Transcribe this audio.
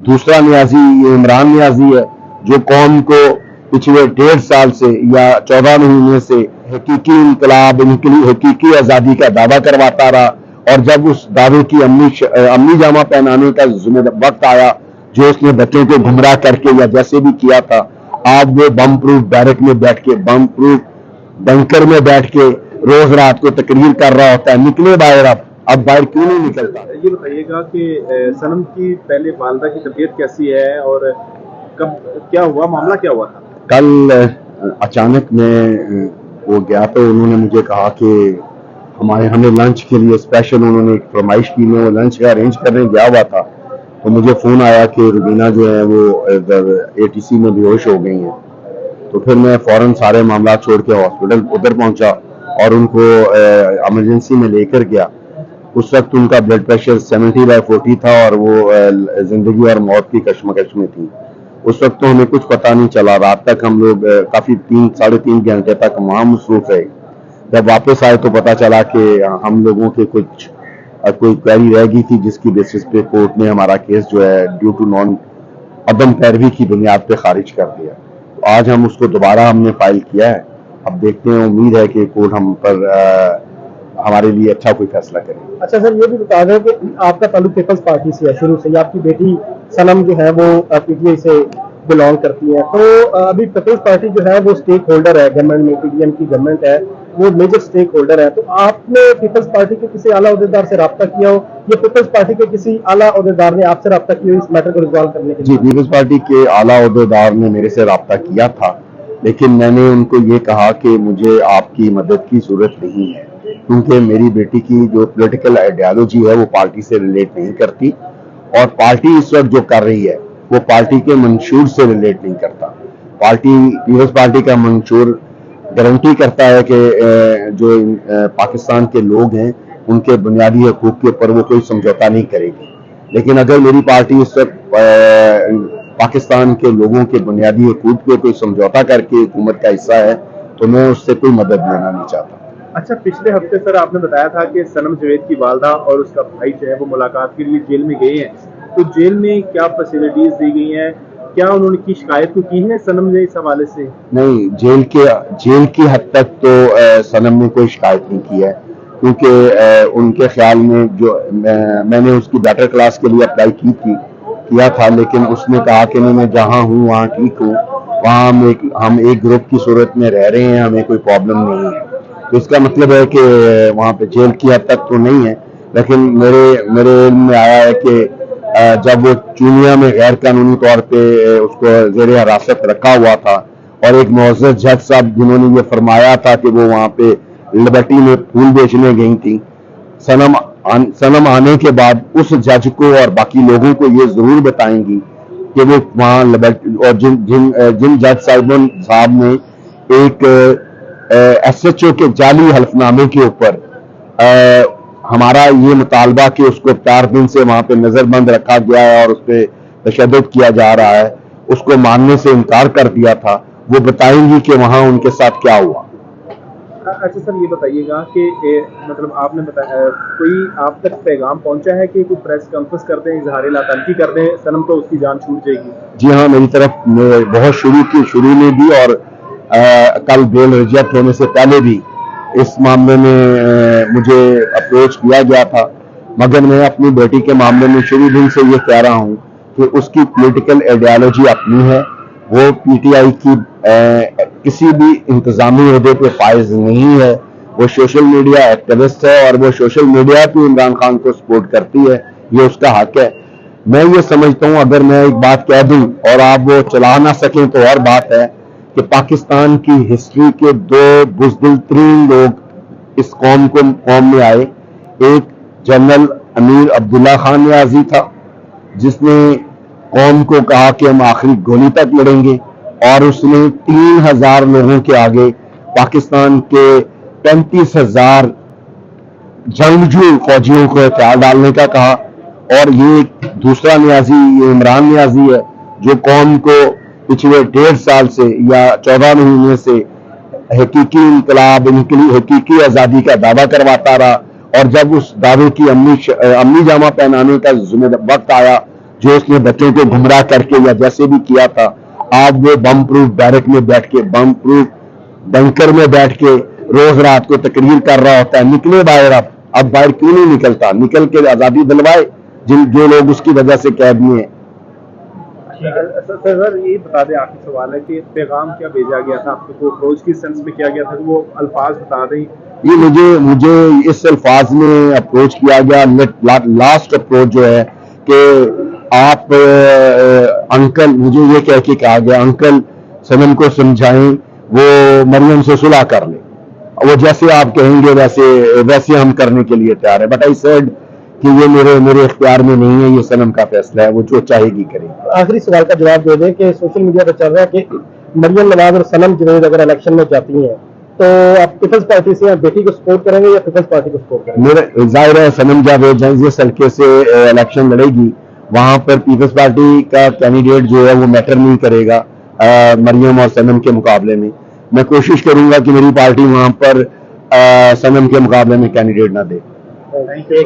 दूसरा न्याजी ये इमरान न्याजी है जो कौम को पिछले 1.5 साल से या 14 महीने से हकीकी इनकलाब हकीकी आज़ादी का दावा करवाता रहा, और जब उस दावे की अमली जामा पहनाने का वक्त आया, जो उसने बच्चों को गुमराह करके या जैसे भी किया था, आज वो बम प्रूफ बैरक में बैठ के, बम प्रूफ बंकर में बैठ के रोज रात को तकरीर कर रहा होता है। निकले बाहर, अब बाहर क्यों नहीं निकलता? ये बताइएगा कि सनम की पहले वालदा की तबीयत कैसी है और कब क्या हुआ, मामला क्या हुआ था? कल अचानक मैं वो गया तो उन्होंने मुझे कहा कि हमें लंच के लिए स्पेशल उन्होंने एक फरमाइश की। मैं वो लंच का अरेंज करने गया हुआ था तो मुझे फ़ोन आया कि रुबीना जो है वो ATC में बेहोश हो गई हैं। तो फिर मैं फ़ौरन सारे मामला छोड़ के हॉस्पिटल उधर पहुंचा और उनको इमरजेंसी में लेकर गया। उस वक्त उनका ब्लड प्रेशर 70/40 था और वो ज़िंदगी और मौत की कश्मकश में थी। उस वक्त तो हमें कुछ पता नहीं चला। रात तक हम लोग काफ़ी 3-3.5 घंटे तक वहाँ मसरूफ़ रहे। जब वापस आए तो पता चला कि हम लोगों के कोई क्वेरी रह गई थी, जिसकी बेसिस पे कोर्ट ने हमारा केस जो है ड्यू टू नॉन अदम पैरवी की बुनियाद पे खारिज कर दिया। तो आज हम उसको दोबारा हमने फाइल किया है। अब देखते हैं, उम्मीद है कि कोर्ट हम पर हमारे लिए अच्छा कोई फैसला करे। अच्छा सर, ये भी बता दें कि आपका ताल्लुक पीपल्स पार्टी से है शुरू से, आपकी बेटी सनम जो है वो PTI से बिलोंग करती है, तो अभी पीपल्स पार्टी जो है वो स्टेक होल्डर है गवर्नमेंट में, PDM की गवर्नमेंट है, वो मेजर स्टेक होल्डर है। तो आपने पीपल्स पार्टी के किसी आला अहदेदार से रब्ता किया हो, या पीपल्स पार्टी के किसी आला अहदेदार ने आपसे रब्ता किया हो इस मैटर को रिजॉल्व करने के लिए? जी, पीपल्स पार्टी के आला अहदेदार ने मेरे से रब्ता किया था, लेकिन मैंने उनको ये कहा कि मुझे आपकी मदद की जरूरत नहीं है, क्योंकि मेरी बेटी की जो पॉलिटिकल आइडियोलॉजी है वो पार्टी से रिलेट नहीं करती, और पार्टी इस वक्त जो कर रही है वो पार्टी के मंशूर से रिलेट नहीं करता। पीपल्स पार्टी का मंशूर गारंटी करता है कि जो पाकिस्तान के लोग हैं उनके बुनियादी हकूक के ऊपर वो कोई समझौता नहीं करेगी। लेकिन अगर मेरी पार्टी इस वक्त पाकिस्तान के लोगों के बुनियादी हकूक पे कोई समझौता करके हुकूमत का हिस्सा है तो मैं उससे कोई मदद लेना नहीं चाहता। अच्छा, पिछले हफ्ते सर आपने बताया था कि सनम जवेद की वालदा और उसका भाई जो है वो मुलाकात के लिए जेल में गए हैं, तो जेल में क्या फैसिलिटीज दी गई हैं, क्या उन्होंने की शिकायत को की है सनम ने इस हवाले से? नहीं, जेल की हद तक तो सनम ने कोई शिकायत नहीं की है, क्योंकि उनके ख्याल में जो मैंने उसकी बेटर क्लास के लिए अप्लाई किया था, लेकिन उसने कहा कि नहीं, मैं जहाँ हूँ वहाँ ठीक हूँ, वहाँ हम एक ग्रुप की सूरत में रह रहे हैं, हमें कोई प्रॉब्लम नहीं है। तो इसका मतलब है कि वहाँ पे जेल की हद तक तो नहीं है। लेकिन मेरे इल्म में आया है कि जब वो चूनिया में गैर कानूनी तौर पे उसको जेर हिरासत रखा हुआ था, और एक मुअज़्ज़ज़ जज साहब जिन्होंने ये फरमाया था कि वो वहाँ पे लिबर्टी में फूल बेचने गई थी, सनम आने के बाद उस जज को और बाकी लोगों को ये जरूर बताएंगी कि वो वहाँ लिबर्टी, और जिन जज साहब ने एक SHO के जाली हल्फनामे के ऊपर हमारा ये मुतालबा कि उसको 4 दिन से वहाँ पे नजरबंद रखा गया है और उस पर तशद्दुद किया जा रहा है, उसको मानने से इनकार कर दिया था, वो बताएंगी कि वहाँ उनके साथ क्या हुआ। अच्छा सर, ये बताइएगा कि मतलब आपने बताया कोई आप तक पैगाम पहुंचा है कि कोई प्रेस कॉन्फ्रेंस कर दें, इजहार लातनकी कर दें, सनम तो उसकी जान छूट जाएगी? जी हाँ, मेरी तरफ बहुत शुरू में भी और कल बेल रिजेक्ट होने से पहले भी इस मामले में मुझे अप्रोच किया गया था, मगर मैं अपनी बेटी के मामले में शुरू दिन से ये कह रहा हूँ कि उसकी पॉलिटिकल आइडियोलॉजी अपनी है, वो PTI की किसी भी इंतजामी अहदे पे फाइज नहीं है, वो सोशल मीडिया एक्टिविस्ट है और वो सोशल मीडिया पे इमरान खान को सपोर्ट करती है, ये उसका हक है। मैं ये समझता हूँ अगर मैं एक बात कह दूं और आप वो चला ना सकें तो और बात है कि पाकिस्तान की हिस्ट्री के 2 बुज़दिल तरीन लोग इस कौम में आए। एक जनरल अमीर अब्दुल्ला खान न्याजी था, जिसने कौम को कहा कि हम आखिरी गोली तक लड़ेंगे, और उसने 3000 लोगों के आगे पाकिस्तान के 35,000 जंगजू फौजियों को हथियार डालने का कहा। और ये दूसरा न्याजी ये इमरान न्याजी है जो कौम को पिछले 1.5 साल से या 14 महीने से हकीकी इनकलाब हकीकी आज़ादी का दावा करवाता रहा, और जब उस दावे की अमली जामा पहनाने का वक्त आया जो उसने बच्चों को गुमराह करके या जैसे भी किया था, आज वो बम प्रूफ बैरक में बैठ के, बम प्रूफ बंकर में बैठ के रोज रात को तकरीर कर रहा होता है। निकले बाहर, अब बाहर क्यों नहीं निकलता? निकल के आजादी दिलवाए जो लोग उसकी वजह से कैद में हैं। सर ये बता दें, आखिरी सवाल है कि पैगाम क्या भेजा गया था आपको, अप्रोच किस सेंस में किया गया था, वो अल्फाज बता दें। ये मुझे इस अल्फाज में अप्रोच किया गया, लास्ट अप्रोच जो है कि आप अंकल, मुझे ये कह के कहा गया, अंकल सनम को समझाएं वो मरियम से सुलह कर ले, वो जैसे आप कहेंगे वैसे हम करने के लिए तैयार है। बट आई सेड कि ये मेरे इख्तियार में नहीं है, ये सनम का फैसला है, वो जो चाहेगी करे। आखिरी सवाल का जवाब दे दें कि सोशल मीडिया पर चल रहा है कि मरियम नवाज और सनम जवेद अगर इलेक्शन में जाती हैं तो आप पीपल्स पार्टी से बेटी को सपोर्ट करेंगे या पीपल्स पार्टी को सपोर्ट करेंगे? मेरा जाहिर है सनम जावेद जिस हल्के से इलेक्शन लड़ेगी वहां पर पीपल्स पार्टी का कैंडिडेट जो है वो मैटर नहीं करेगा मरियम और सनम के मुकाबले में। मैं कोशिश करूंगा कि मेरी पार्टी वहां पर सनम के मुकाबले में कैंडिडेट ना दे। Thank you.